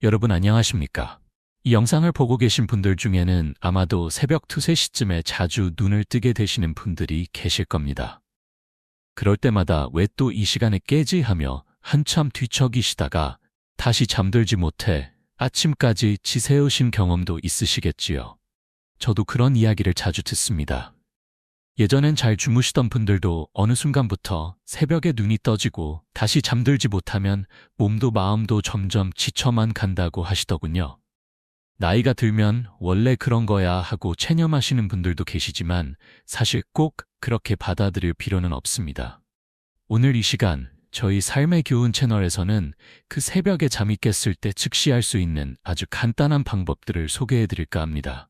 여러분 안녕하십니까? 이 영상을 보고 계신 분들 중에는 아마도 새벽 2, 3시쯤에 자주 눈을 뜨게 되시는 분들이 계실 겁니다. 그럴 때마다 왜 또 이 시간에 깨지 하며 한참 뒤척이시다가 다시 잠들지 못해 아침까지 지새우신 경험도 있으시겠지요. 저도 그런 이야기를 자주 듣습니다. 예전엔 잘 주무시던 분들도 어느 순간부터 새벽에 눈이 떠지고 다시 잠들지 못하면 몸도 마음도 점점 지쳐만 간다고 하시더군요. 나이가 들면 원래 그런 거야 하고 체념하시는 분들도 계시지만 사실 꼭 그렇게 받아들일 필요는 없습니다. 오늘 이 시간 저희 삶의 교훈 채널에서는 그 새벽에 잠이 깼을 때 즉시 할 수 있는 아주 간단한 방법들을 소개해 드릴까 합니다.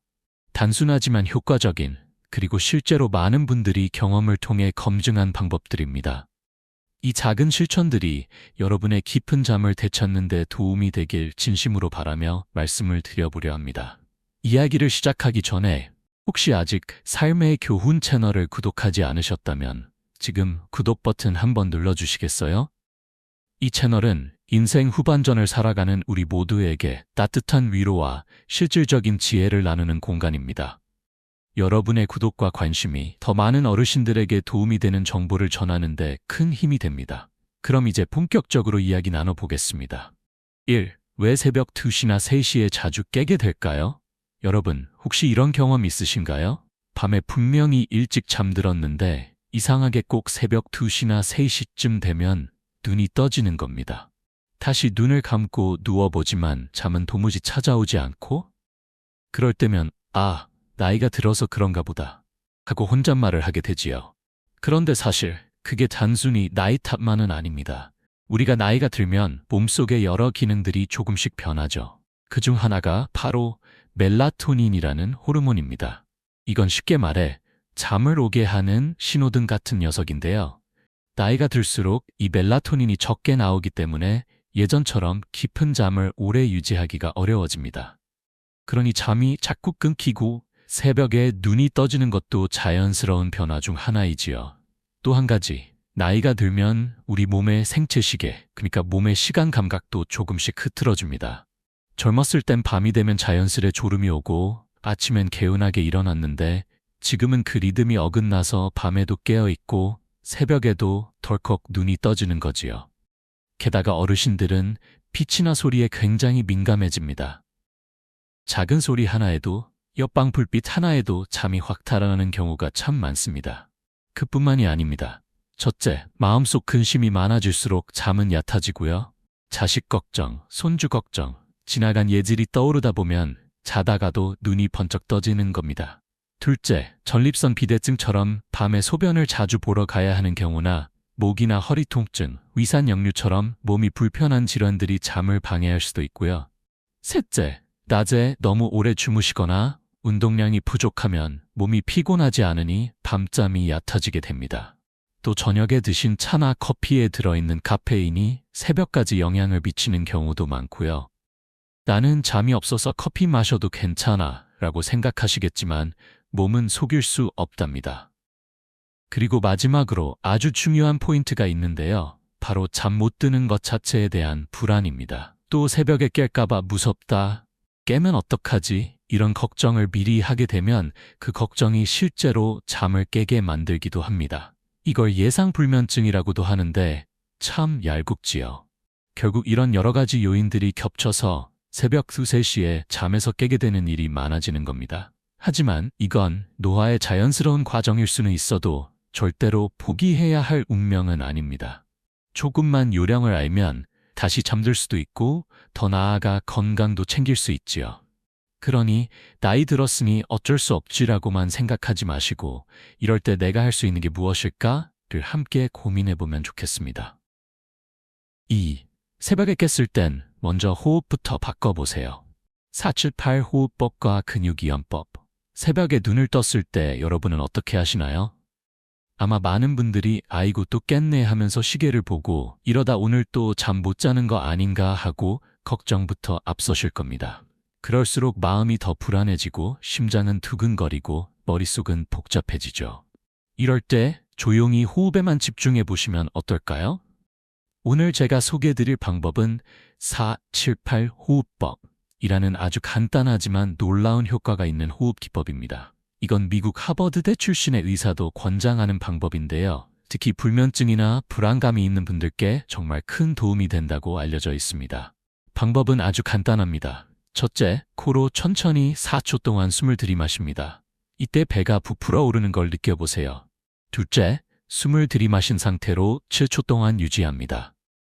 단순하지만 효과적인 그리고 실제로 많은 분들이 경험을 통해 검증한 방법들입니다. 이 작은 실천들이 여러분의 깊은 잠을 되찾는 데 도움이 되길 진심으로 바라며 말씀을 드려보려 합니다. 이야기를 시작하기 전에 혹시 아직 삶의 교훈 채널을 구독하지 않으셨다면 지금 구독 버튼 한번 눌러주시겠어요? 이 채널은 인생 후반전을 살아가는 우리 모두에게 따뜻한 위로와 실질적인 지혜를 나누는 공간입니다. 여러분의 구독과 관심이 더 많은 어르신들에게 도움이 되는 정보를 전하는 데 큰 힘이 됩니다. 그럼 이제 본격적으로 이야기 나눠보겠습니다. 1. 왜 새벽 2시나 3시에 자주 깨게 될까요? 여러분, 혹시 이런 경험 있으신가요? 밤에 분명히 일찍 잠들었는데 이상하게 꼭 새벽 2시나 3시쯤 되면 눈이 떠지는 겁니다. 다시 눈을 감고 누워보지만 잠은 도무지 찾아오지 않고 그럴 때면 나이가 들어서 그런가 보다 하고 혼잣말을 하게 되지요. 그런데 사실 그게 단순히 나이 탓만은 아닙니다. 우리가 나이가 들면 몸속의 여러 기능들이 조금씩 변하죠. 그중 하나가 바로 멜라토닌이라는 호르몬입니다. 이건 쉽게 말해 잠을 오게 하는 신호등 같은 녀석인데요. 나이가 들수록 이 멜라토닌이 적게 나오기 때문에 예전처럼 깊은 잠을 오래 유지하기가 어려워집니다. 그러니 잠이 자꾸 끊기고 새벽에 눈이 떠지는 것도 자연스러운 변화 중 하나이지요. 또 한 가지, 나이가 들면 우리 몸의 생체시계, 그러니까 몸의 시간 감각도 조금씩 흐트러집니다. 젊었을 땐 밤이 되면 자연스레 졸음이 오고 아침엔 개운하게 일어났는데 지금은 그 리듬이 어긋나서 밤에도 깨어있고 새벽에도 덜컥 눈이 떠지는 거지요. 게다가 어르신들은 빛이나 소리에 굉장히 민감해집니다. 작은 소리 하나에도 옆방 불빛 하나에도 잠이 확 달아나는 경우가 참 많습니다. 그뿐만이 아닙니다. 첫째, 마음속 근심이 많아질수록 잠은 얕아지고요. 자식 걱정, 손주 걱정, 지나간 예질이 떠오르다 보면 자다가도 눈이 번쩍 떠지는 겁니다. 둘째, 전립선 비대증처럼 밤에 소변을 자주 보러 가야 하는 경우나 목이나 허리 통증, 위산 역류처럼 몸이 불편한 질환들이 잠을 방해할 수도 있고요. 셋째, 낮에 너무 오래 주무시거나 운동량이 부족하면 몸이 피곤하지 않으니 밤잠이 얕아지게 됩니다. 또 저녁에 드신 차나 커피에 들어있는 카페인이 새벽까지 영향을 미치는 경우도 많고요. 나는 잠이 없어서 커피 마셔도 괜찮아 라고 생각하시겠지만 몸은 속일 수 없답니다. 그리고 마지막으로 아주 중요한 포인트가 있는데요. 바로 잠 못 드는 것 자체에 대한 불안입니다. 또 새벽에 깰까봐 무섭다, 깨면 어떡하지? 이런 걱정을 미리 하게 되면 그 걱정이 실제로 잠을 깨게 만들기도 합니다. 이걸 예상불면증이라고도 하는데 참 얄궂지요. 결국 이런 여러 가지 요인들이 겹쳐서 새벽 2, 3시에 잠에서 깨게 되는 일이 많아지는 겁니다. 하지만 이건 노화의 자연스러운 과정일 수는 있어도 절대로 포기해야 할 운명은 아닙니다. 조금만 요령을 알면 다시 잠들 수도 있고 더 나아가 건강도 챙길 수 있지요. 그러니 나이 들었으니 어쩔 수 없지라고만 생각하지 마시고 이럴 때 내가 할 수 있는 게 무엇일까를 함께 고민해보면 좋겠습니다. 2. 새벽에 깼을 땐 먼저 호흡부터 바꿔보세요. 478 호흡법과 근육이완법. 새벽에 눈을 떴을 때 여러분은 어떻게 하시나요? 아마 많은 분들이 아이고 또 깼네 하면서 시계를 보고 이러다 오늘 또 잠 못 자는 거 아닌가 하고 걱정부터 앞서실 겁니다. 그럴수록 마음이 더 불안해지고 심장은 두근거리고 머릿속은 복잡해지죠. 이럴 때 조용히 호흡에만 집중해 보시면 어떨까요? 오늘 제가 소개해드릴 방법은 478 호흡법이라는 아주 간단하지만 놀라운 효과가 있는 호흡 기법입니다. 이건 미국 하버드대 출신의 의사도 권장하는 방법인데요. 특히 불면증이나 불안감이 있는 분들께 정말 큰 도움이 된다고 알려져 있습니다. 방법은 아주 간단합니다. 첫째, 코로 천천히 4초 동안 숨을 들이마십니다. 이때 배가 부풀어 오르는 걸 느껴보세요. 둘째, 숨을 들이마신 상태로 7초 동안 유지합니다.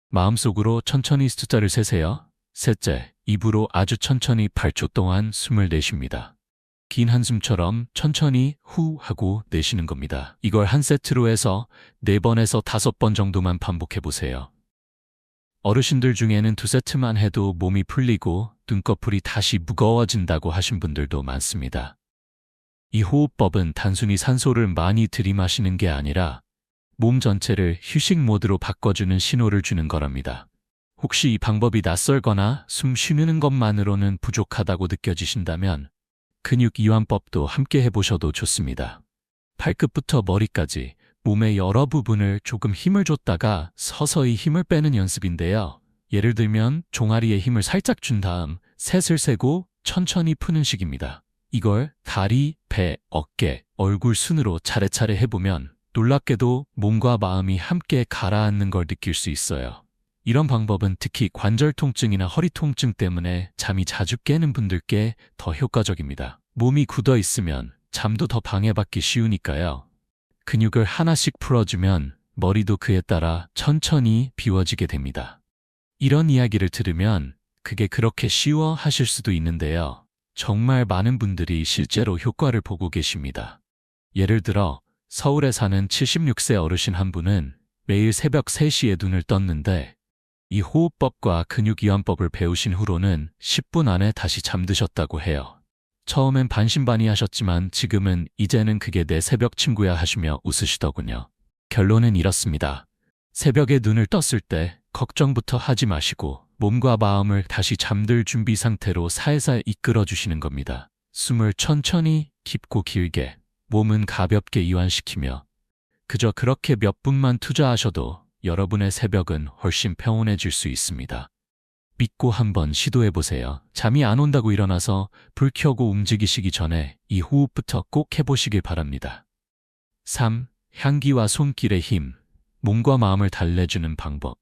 마음속으로 천천히 숫자를 세세요. 셋째, 입으로 아주 천천히 8초 동안 숨을 내쉽니다. 긴 한숨처럼 천천히 후 하고 내쉬는 겁니다. 이걸 한 세트로 해서 4번에서 5번 정도만 반복해보세요. 어르신들 중에는 2세트만 해도 몸이 풀리고 눈꺼풀이 다시 무거워진다고 하신 분들도 많습니다. 이 호흡법은 단순히 산소를 많이 들이마시는 게 아니라 몸 전체를 휴식 모드로 바꿔주는 신호를 주는 거랍니다. 혹시 이 방법이 낯설거나 숨 쉬는 것만으로는 부족하다고 느껴지신다면 근육 이완법도 함께 해보셔도 좋습니다. 발끝부터 머리까지 몸의 여러 부분을 조금 힘을 줬다가 서서히 힘을 빼는 연습인데요. 예를 들면 종아리에 힘을 살짝 준 다음 셋을 세고 천천히 푸는 식입니다. 이걸 다리, 배, 어깨, 얼굴 순으로 차례차례 해보면 놀랍게도 몸과 마음이 함께 가라앉는 걸 느낄 수 있어요. 이런 방법은 특히 관절 통증이나 허리 통증 때문에 잠이 자주 깨는 분들께 더 효과적입니다. 몸이 굳어 있으면 잠도 더 방해받기 쉬우니까요. 근육을 하나씩 풀어주면 머리도 그에 따라 천천히 비워지게 됩니다. 이런 이야기를 들으면 그게 그렇게 쉬워 하실 수도 있는데요. 정말 많은 분들이 실제로 효과를 보고 계십니다. 예를 들어 서울에 사는 76세 어르신 한 분은 매일 새벽 3시에 눈을 떴는데 이 호흡법과 근육이완법을 배우신 후로는 10분 안에 다시 잠드셨다고 해요. 처음엔 반신반의하셨지만 지금은 이제는 그게 내 새벽 친구야 하시며 웃으시더군요. 결론은 이렇습니다. 새벽에 눈을 떴을 때 걱정부터 하지 마시고 몸과 마음을 다시 잠들 준비 상태로 살살 이끌어 주시는 겁니다. 숨을 천천히 깊고 길게, 몸은 가볍게 이완시키며 그저 그렇게 몇 분만 투자하셔도 여러분의 새벽은 훨씬 평온해질 수 있습니다. 믿고 한번 시도해보세요. 잠이 안 온다고 일어나서 불 켜고 움직이시기 전에 이 호흡부터 꼭 해보시길 바랍니다. 3. 향기와 손길의 힘, 몸과 마음을 달래주는 방법.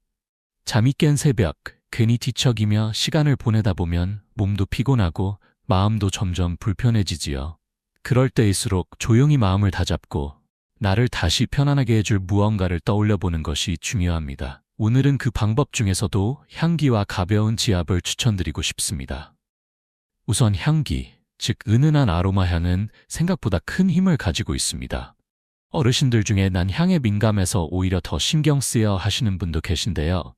잠이 깬 새벽, 괜히 뒤척이며 시간을 보내다 보면 몸도 피곤하고 마음도 점점 불편해지지요. 그럴 때일수록 조용히 마음을 다잡고 나를 다시 편안하게 해줄 무언가를 떠올려보는 것이 중요합니다. 오늘은 그 방법 중에서도 향기와 가벼운 지압을 추천드리고 싶습니다. 우선 향기, 즉 은은한 아로마 향은 생각보다 큰 힘을 가지고 있습니다. 어르신들 중에 난 향에 민감해서 오히려 더 신경 쓰여 하시는 분도 계신데요.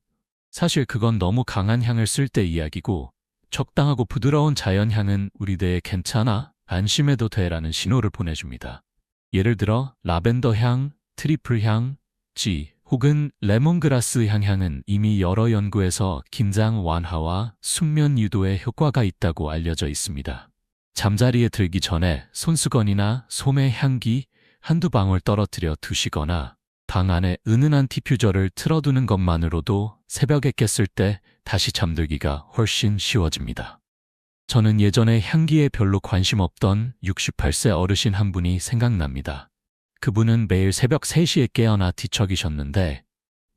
사실 그건 너무 강한 향을 쓸 때 이야기고 적당하고 부드러운 자연향은 우리 뇌에 괜찮아, 안심해도 돼라는 신호를 보내줍니다. 예를 들어 라벤더 향, 트리플 향, 지 혹은 레몬그라스 향은 이미 여러 연구에서 긴장 완화와 숙면 유도에 효과가 있다고 알려져 있습니다. 잠자리에 들기 전에 손수건이나 솜의 향기 한두 방울 떨어뜨려 두시거나 방 안에 은은한 디퓨저를 틀어두는 것만으로도 새벽에 깼을 때 다시 잠들기가 훨씬 쉬워집니다. 저는 예전에 향기에 별로 관심 없던 68세 어르신 한 분이 생각납니다. 그분은 매일 새벽 3시에 깨어나 뒤척이셨는데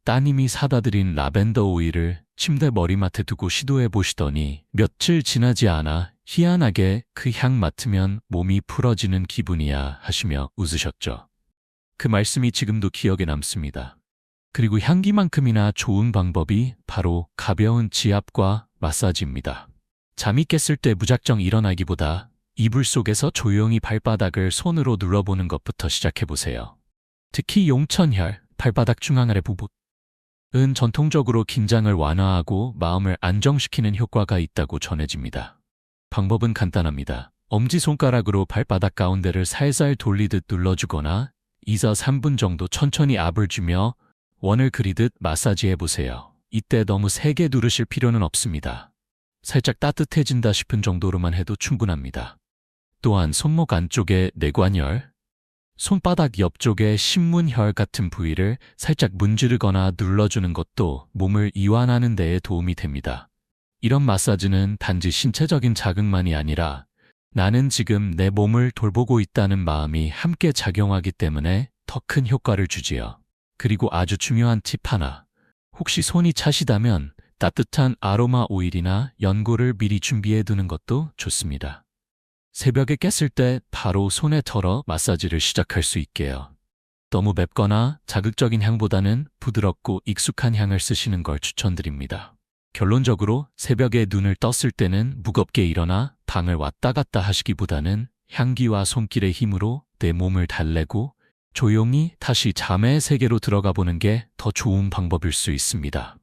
따님이 사다 드린 라벤더 오일을 침대 머리맡에 두고 시도해 보시더니 며칠 지나지 않아 희한하게 그 향 맡으면 몸이 풀어지는 기분이야 하시며 웃으셨죠. 그 말씀이 지금도 기억에 남습니다. 그리고 향기만큼이나 좋은 방법이 바로 가벼운 지압과 마사지입니다. 잠이 깼을 때 무작정 일어나기보다 이불 속에서 조용히 발바닥을 손으로 눌러보는 것부터 시작해보세요. 특히 용천혈, 발바닥 중앙 아래 부분은 전통적으로 긴장을 완화하고 마음을 안정시키는 효과가 있다고 전해집니다. 방법은 간단합니다. 엄지손가락으로 발바닥 가운데를 살살 돌리듯 눌러주거나 2서 3분 정도 천천히 압을 주며 원을 그리듯 마사지해보세요. 이때 너무 세게 누르실 필요는 없습니다. 살짝 따뜻해진다 싶은 정도로만 해도 충분합니다. 또한 손목 안쪽의 내관열, 손바닥 옆쪽에 신문혈 같은 부위를 살짝 문지르거나 눌러주는 것도 몸을 이완하는 데에 도움이 됩니다. 이런 마사지는 단지 신체적인 자극만이 아니라 나는 지금 내 몸을 돌보고 있다는 마음이 함께 작용하기 때문에 더 큰 효과를 주지요. 그리고 아주 중요한 팁 하나. 혹시 손이 차시다면 따뜻한 아로마 오일이나 연고를 미리 준비해 두는 것도 좋습니다. 새벽에 깼을 때 바로 손에 털어 마사지를 시작할 수 있게요. 너무 맵거나 자극적인 향보다는 부드럽고 익숙한 향을 쓰시는 걸 추천드립니다. 결론적으로 새벽에 눈을 떴을 때는 무겁게 일어나 방을 왔다 갔다 하시기보다는 향기와 손길의 힘으로 내 몸을 달래고 조용히 다시 잠의 세계로 들어가 보는 게 더 좋은 방법일 수 있습니다.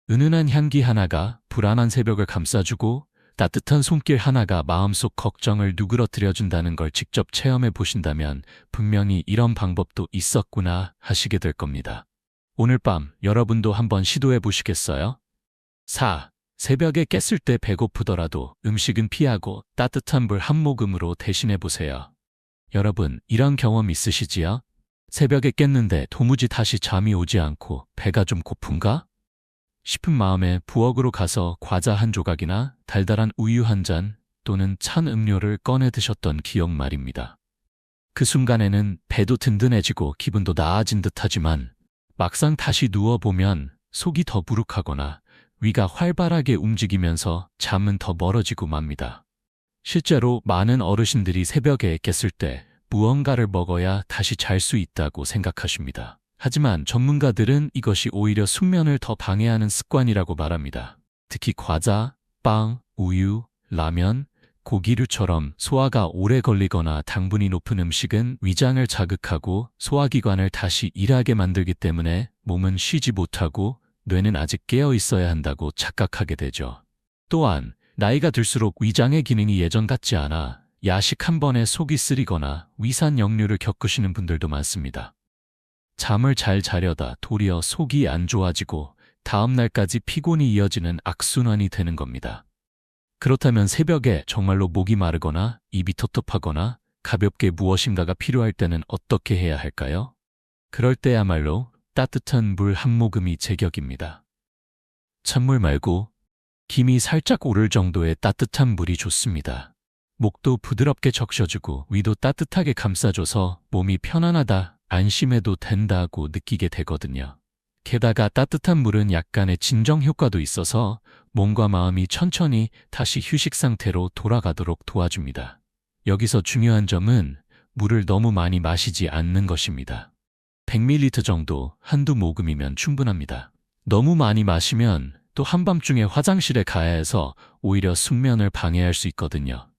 은은한 향기 하나가 불안한 새벽을 감싸주고 따뜻한 손길 하나가 마음속 걱정을 누그러뜨려준다는 걸 직접 체험해 보신다면 분명히 이런 방법도 있었구나 하시게 될 겁니다. 오늘 밤 여러분도 한번 시도해 보시겠어요? 4. 새벽에 깼을 때 배고프더라도 음식은 피하고 따뜻한 물 한 모금으로 대신해 보세요. 여러분, 이런 경험 있으시지요? 새벽에 깼는데 도무지 다시 잠이 오지 않고 배가 좀 고픈가? 싶은 마음에 부엌으로 가서 과자 한 조각이나 달달한 우유 한 잔 또는 찬 음료를 꺼내 드셨던 기억 말입니다. 그 순간에는 배도 든든해지고 기분도 나아진 듯하지만 막상 다시 누워보면 속이 더 부룩하거나 위가 활발하게 움직이면서 잠은 더 멀어지고 맙니다. 실제로 많은 어르신들이 새벽에 깼을 때 무언가를 먹어야 다시 잘 수 있다고 생각하십니다. 하지만 전문가들은 이것이 오히려 숙면을 더 방해하는 습관이라고 말합니다. 특히 과자, 빵, 우유, 라면, 고기류처럼 소화가 오래 걸리거나 당분이 높은 음식은 위장을 자극하고 소화기관을 다시 일하게 만들기 때문에 몸은 쉬지 못하고 뇌는 아직 깨어 있어야 한다고 착각하게 되죠. 또한 나이가 들수록 위장의 기능이 예전 같지 않아 야식 한 번에 속이 쓰리거나 위산 역류를 겪으시는 분들도 많습니다. 잠을 잘 자려다 도리어 속이 안 좋아지고 다음 날까지 피곤이 이어지는 악순환이 되는 겁니다. 그렇다면 새벽에 정말로 목이 마르거나 입이 텁텁하거나 가볍게 무엇인가가 필요할 때는 어떻게 해야 할까요? 그럴 때야말로 따뜻한 물 한 모금이 제격입니다. 찬물 말고 김이 살짝 오를 정도의 따뜻한 물이 좋습니다. 목도 부드럽게 적셔주고 위도 따뜻하게 감싸줘서 몸이 편안하다, 안심해도 된다고 느끼게 되거든요. 게다가 따뜻한 물은 약간의 진정 효과도 있어서 몸과 마음이 천천히 다시 휴식 상태로 돌아가도록 도와줍니다. 여기서 중요한 점은 물을 너무 많이 마시지 않는 것입니다. 100ml 정도 한두 모금이면 충분합니다. 너무 많이 마시면 또 한밤중에 화장실에 가야 해서 오히려 숙면을 방해할 수 있거든요.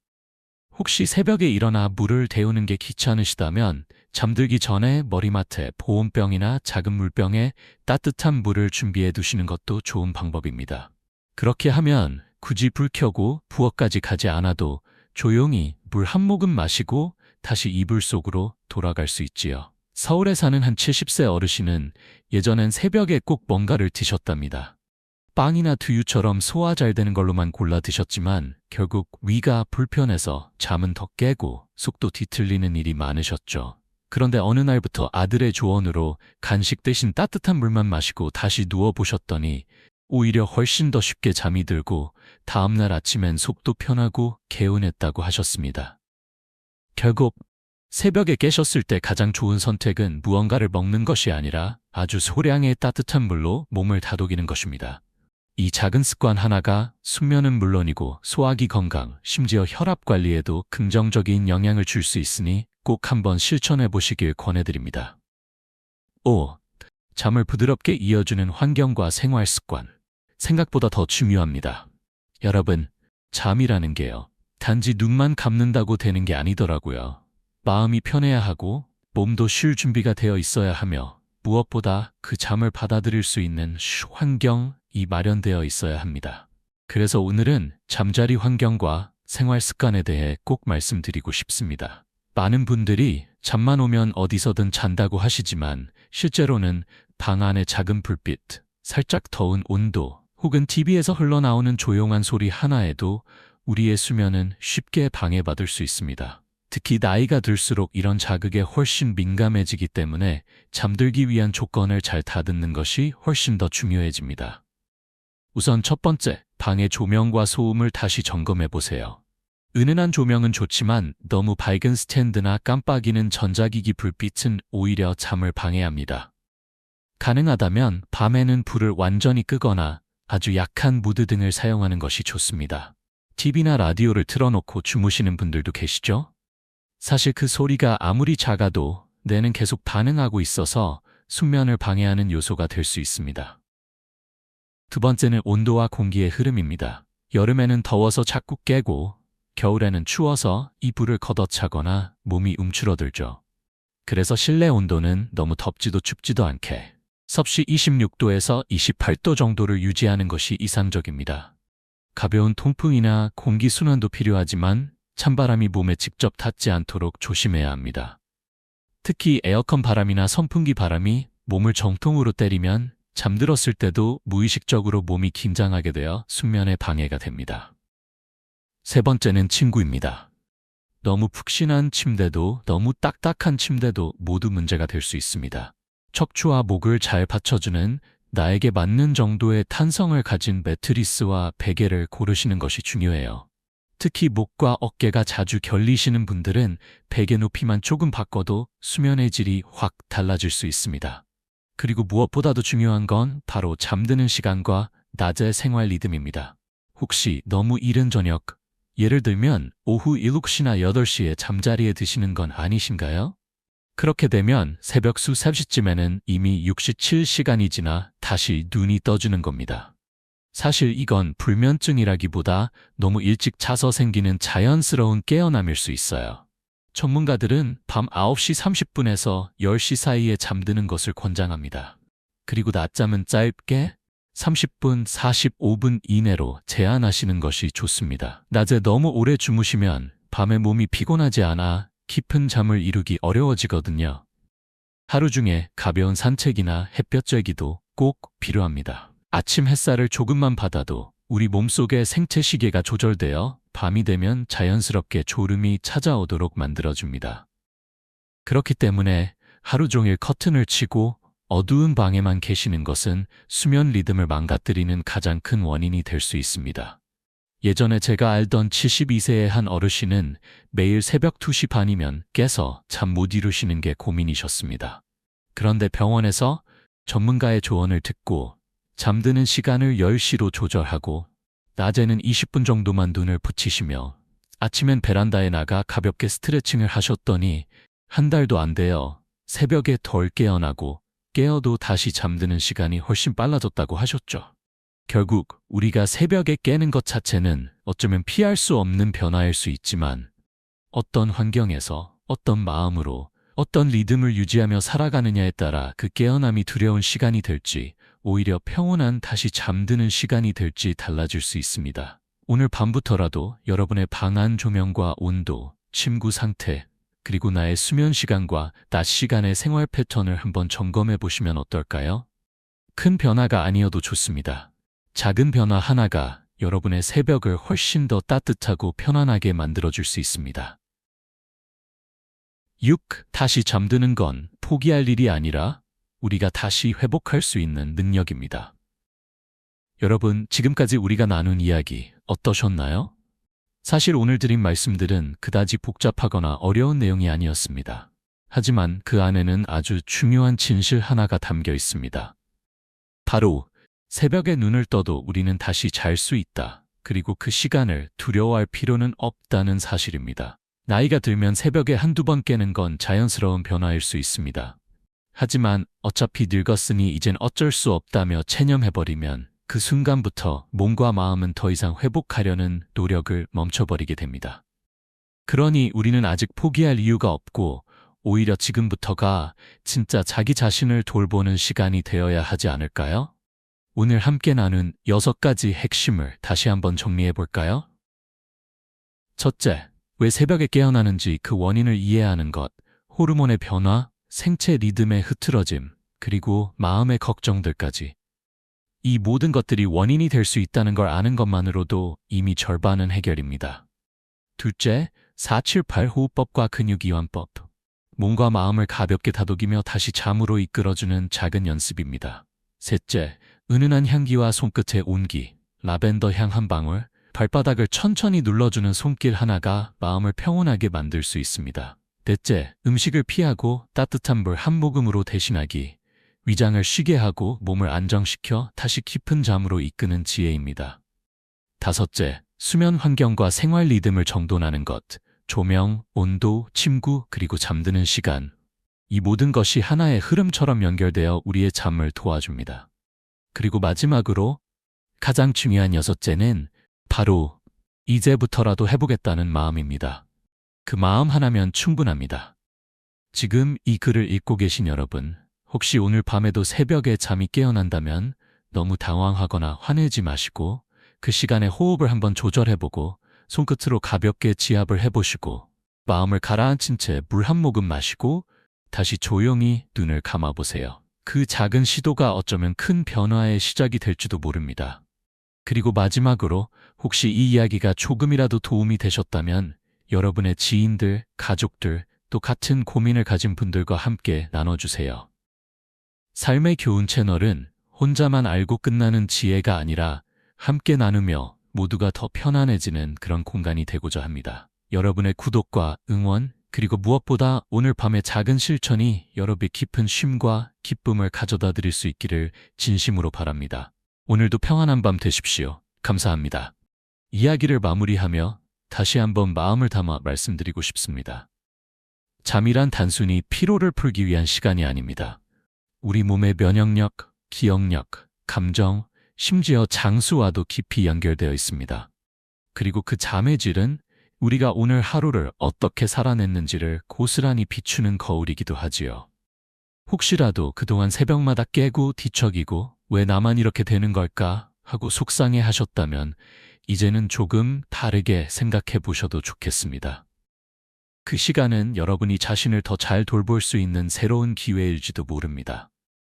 혹시 새벽에 일어나 물을 데우는 게 귀찮으시다면 잠들기 전에 머리맡에 보온병이나 작은 물병에 따뜻한 물을 준비해 두시는 것도 좋은 방법입니다. 그렇게 하면 굳이 불 켜고 부엌까지 가지 않아도 조용히 물 한 모금 마시고 다시 이불 속으로 돌아갈 수 있지요. 서울에 사는 한 70세 어르신은 예전엔 새벽에 꼭 뭔가를 드셨답니다. 빵이나 두유처럼 소화 잘 되는 걸로만 골라 드셨지만 결국 위가 불편해서 잠은 더 깨고 속도 뒤틀리는 일이 많으셨죠. 그런데 어느 날부터 아들의 조언으로 간식 대신 따뜻한 물만 마시고 다시 누워보셨더니 오히려 훨씬 더 쉽게 잠이 들고 다음날 아침엔 속도 편하고 개운했다고 하셨습니다. 결국 새벽에 깨셨을 때 가장 좋은 선택은 무언가를 먹는 것이 아니라 아주 소량의 따뜻한 물로 몸을 다독이는 것입니다. 이 작은 습관 하나가 숙면은 물론이고 소화기 건강, 심지어 혈압 관리에도 긍정적인 영향을 줄 수 있으니 꼭 한번 실천해 보시길 권해드립니다. 5. 잠을 부드럽게 이어주는 환경과 생활 습관. 생각보다 더 중요합니다. 여러분, 잠이라는 게요. 단지 눈만 감는다고 되는 게 아니더라고요. 마음이 편해야 하고 몸도 쉴 준비가 되어 있어야 하며 무엇보다 그 잠을 받아들일 수 있는 환경이 마련되어 있어야 합니다. 그래서 오늘은 잠자리 환경과 생활 습관에 대해 꼭 말씀드리고 싶습니다. 많은 분들이 잠만 오면 어디서든 잔다고 하시지만 실제로는 방 안의 작은 불빛, 살짝 더운 온도, 혹은 TV에서 흘러나오는 조용한 소리 하나에도 우리의 수면은 쉽게 방해받을 수 있습니다. 특히 나이가 들수록 이런 자극에 훨씬 민감해지기 때문에 잠들기 위한 조건을 잘 다듬는 것이 훨씬 더 중요해집니다. 우선 첫 번째, 방의 조명과 소음을 다시 점검해 보세요. 은은한 조명은 좋지만 너무 밝은 스탠드나 깜빡이는 전자기기 불빛은 오히려 잠을 방해합니다. 가능하다면 밤에는 불을 완전히 끄거나 아주 약한 무드 등을 사용하는 것이 좋습니다. TV나 라디오를 틀어놓고 주무시는 분들도 계시죠? 사실 그 소리가 아무리 작아도 뇌는 계속 반응하고 있어서 숙면을 방해하는 요소가 될 수 있습니다. 두 번째는 온도와 공기의 흐름입니다. 여름에는 더워서 자꾸 깨고 겨울에는 추워서 이불을 걷어차거나 몸이 움츠러들죠. 그래서 실내 온도는 너무 덥지도 춥지도 않게 섭씨 26도에서 28도 정도를 유지하는 것이 이상적입니다. 가벼운 통풍이나 공기 순환도 필요하지만 찬바람이 몸에 직접 닿지 않도록 조심해야 합니다. 특히 에어컨 바람이나 선풍기 바람이 몸을 정통으로 때리면 잠들었을 때도 무의식적으로 몸이 긴장하게 되어 숙면에 방해가 됩니다. 세 번째는 침구입니다. 너무 푹신한 침대도 너무 딱딱한 침대도 모두 문제가 될 수 있습니다. 척추와 목을 잘 받쳐주는 나에게 맞는 정도의 탄성을 가진 매트리스와 베개를 고르시는 것이 중요해요. 특히 목과 어깨가 자주 결리시는 분들은 베개 높이만 조금 바꿔도 수면의 질이 확 달라질 수 있습니다. 그리고 무엇보다도 중요한 건 바로 잠드는 시간과 낮의 생활 리듬입니다. 혹시 너무 이른 저녁, 예를 들면 오후 7시나 8시에 잠자리에 드시는 건 아니신가요? 그렇게 되면 새벽 수 3시쯤에는 이미 67시간이 지나 다시 눈이 떠주는 겁니다. 사실 이건 불면증이라기보다 너무 일찍 자서 생기는 자연스러운 깨어남일 수 있어요. 전문가들은 밤 9시 30분에서 10시 사이에 잠드는 것을 권장합니다. 그리고 낮잠은 짧게 30분, 45분 이내로 제한하시는 것이 좋습니다. 낮에 너무 오래 주무시면 밤에 몸이 피곤하지 않아 깊은 잠을 이루기 어려워지거든요. 하루 중에 가벼운 산책이나 햇볕 쬐기도 꼭 필요합니다. 아침 햇살을 조금만 받아도 우리 몸속의 생체 시계가 조절되어 밤이 되면 자연스럽게 졸음이 찾아오도록 만들어줍니다. 그렇기 때문에 하루 종일 커튼을 치고 어두운 방에만 계시는 것은 수면 리듬을 망가뜨리는 가장 큰 원인이 될 수 있습니다. 예전에 제가 알던 72세의 한 어르신은 매일 새벽 2시 반이면 깨서 잠 못 이루시는 게 고민이셨습니다. 그런데 병원에서 전문가의 조언을 듣고 잠드는 시간을 10시로 조절하고 낮에는 20분 정도만 눈을 붙이시며 아침엔 베란다에 나가 가볍게 스트레칭을 하셨더니 한 달도 안 되어 새벽에 덜 깨어나고 깨어도 다시 잠드는 시간이 훨씬 빨라졌다고 하셨죠. 결국 우리가 새벽에 깨는 것 자체는 어쩌면 피할 수 없는 변화일 수 있지만 어떤 환경에서 어떤 마음으로 어떤 리듬을 유지하며 살아가느냐에 따라 그 깨어남이 두려운 시간이 될지 오히려 평온한 다시 잠드는 시간이 될지 달라질 수 있습니다. 오늘 밤부터라도 여러분의 방 안 조명과 온도, 침구 상태, 그리고 나의 수면 시간과 낮 시간의 생활 패턴을 한번 점검해 보시면 어떨까요? 큰 변화가 아니어도 좋습니다. 작은 변화 하나가 여러분의 새벽을 훨씬 더 따뜻하고 편안하게 만들어줄 수 있습니다. 6. 다시 잠드는 건 포기할 일이 아니라 우리가 다시 회복할 수 있는 능력입니다. 여러분, 지금까지 우리가 나눈 이야기 어떠셨나요? 사실 오늘 드린 말씀들은 그다지 복잡하거나 어려운 내용이 아니었습니다. 하지만 그 안에는 아주 중요한 진실 하나가 담겨 있습니다. 바로 새벽에 눈을 떠도 우리는 다시 잘 수 있다. 그리고 그 시간을 두려워할 필요는 없다는 사실입니다. 나이가 들면 새벽에 한두 번 깨는 건 자연스러운 변화일 수 있습니다. 하지만 어차피 늙었으니 이젠 어쩔 수 없다며 체념해버리면 그 순간부터 몸과 마음은 더 이상 회복하려는 노력을 멈춰버리게 됩니다. 그러니 우리는 아직 포기할 이유가 없고 오히려 지금부터가 진짜 자기 자신을 돌보는 시간이 되어야 하지 않을까요? 오늘 함께 나눈 6가지 핵심을 다시 한번 정리해 볼까요? 첫째, 왜 새벽에 깨어나는지 그 원인을 이해하는 것, 호르몬의 변화, 생체 리듬의 흐트러짐, 그리고 마음의 걱정들까지. 이 모든 것들이 원인이 될 수 있다는 걸 아는 것만으로도 이미 절반은 해결입니다. 둘째, 478 호흡법과 근육이완법. 몸과 마음을 가볍게 다독이며 다시 잠으로 이끌어주는 작은 연습입니다. 셋째, 은은한 향기와 손끝의 온기. 라벤더 향 한 방울, 발바닥을 천천히 눌러주는 손길 하나가 마음을 평온하게 만들 수 있습니다. 넷째, 음식을 피하고 따뜻한 물 한 모금으로 대신하기. 위장을 쉬게 하고 몸을 안정시켜 다시 깊은 잠으로 이끄는 지혜입니다. 다섯째, 수면 환경과 생활 리듬을 정돈하는 것. 조명, 온도, 침구, 그리고 잠드는 시간. 이 모든 것이 하나의 흐름처럼 연결되어 우리의 잠을 도와줍니다. 그리고 마지막으로 가장 중요한 여섯째는 바로 이제부터라도 해보겠다는 마음입니다. 그 마음 하나면 충분합니다. 지금 이 글을 읽고 계신 여러분, 혹시 오늘 밤에도 새벽에 잠이 깨어난다면 너무 당황하거나 화내지 마시고 그 시간에 호흡을 한번 조절해보고 손끝으로 가볍게 지압을 해보시고 마음을 가라앉힌 채 물 한 모금 마시고 다시 조용히 눈을 감아보세요. 그 작은 시도가 어쩌면 큰 변화의 시작이 될지도 모릅니다. 그리고 마지막으로 혹시 이 이야기가 조금이라도 도움이 되셨다면 여러분의 지인들, 가족들, 또 같은 고민을 가진 분들과 함께 나눠주세요. 삶의 교훈 채널은 혼자만 알고 끝나는 지혜가 아니라 함께 나누며 모두가 더 편안해지는 그런 공간이 되고자 합니다. 여러분의 구독과 응원, 그리고 무엇보다 오늘 밤의 작은 실천이 여러분의 깊은 쉼과 기쁨을 가져다 드릴 수 있기를 진심으로 바랍니다. 오늘도 평안한 밤 되십시오. 감사합니다. 이야기를 마무리하며 다시 한번 마음을 담아 말씀드리고 싶습니다. 잠이란 단순히 피로를 풀기 위한 시간이 아닙니다. 우리 몸의 면역력, 기억력, 감정, 심지어 장수와도 깊이 연결되어 있습니다. 그리고 그 잠의 질은 우리가 오늘 하루를 어떻게 살아냈는지를 고스란히 비추는 거울이기도 하지요. 혹시라도 그동안 새벽마다 깨고 뒤척이고 왜 나만 이렇게 되는 걸까 하고 속상해 하셨다면 이제는 조금 다르게 생각해 보셔도 좋겠습니다. 그 시간은 여러분이 자신을 더 잘 돌볼 수 있는 새로운 기회일지도 모릅니다.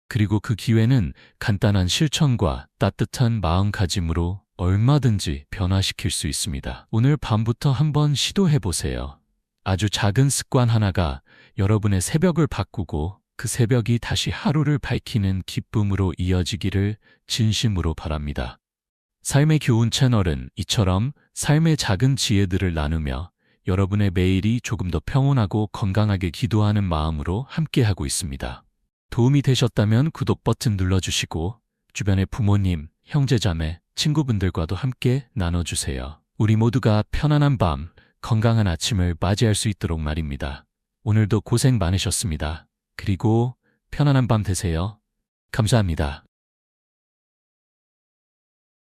그리고 그 기회는 간단한 실천과 따뜻한 마음가짐으로 얼마든지 변화시킬 수 있습니다. 오늘 밤부터 한번 시도해 보세요. 아주 작은 습관 하나가 여러분의 새벽을 바꾸고 그 새벽이 다시 하루를 밝히는 기쁨으로 이어지기를 진심으로 바랍니다. 삶의 교훈 채널은 이처럼 삶의 작은 지혜들을 나누며 여러분의 매일이 조금 더 평온하고 건강하게 기도하는 마음으로 함께하고 있습니다. 도움이 되셨다면 구독 버튼 눌러주시고 주변의 부모님, 형제자매, 친구분들과도 함께 나눠주세요. 우리 모두가 편안한 밤, 건강한 아침을 맞이할 수 있도록 말입니다. 오늘도 고생 많으셨습니다. 그리고 편안한 밤 되세요. 감사합니다.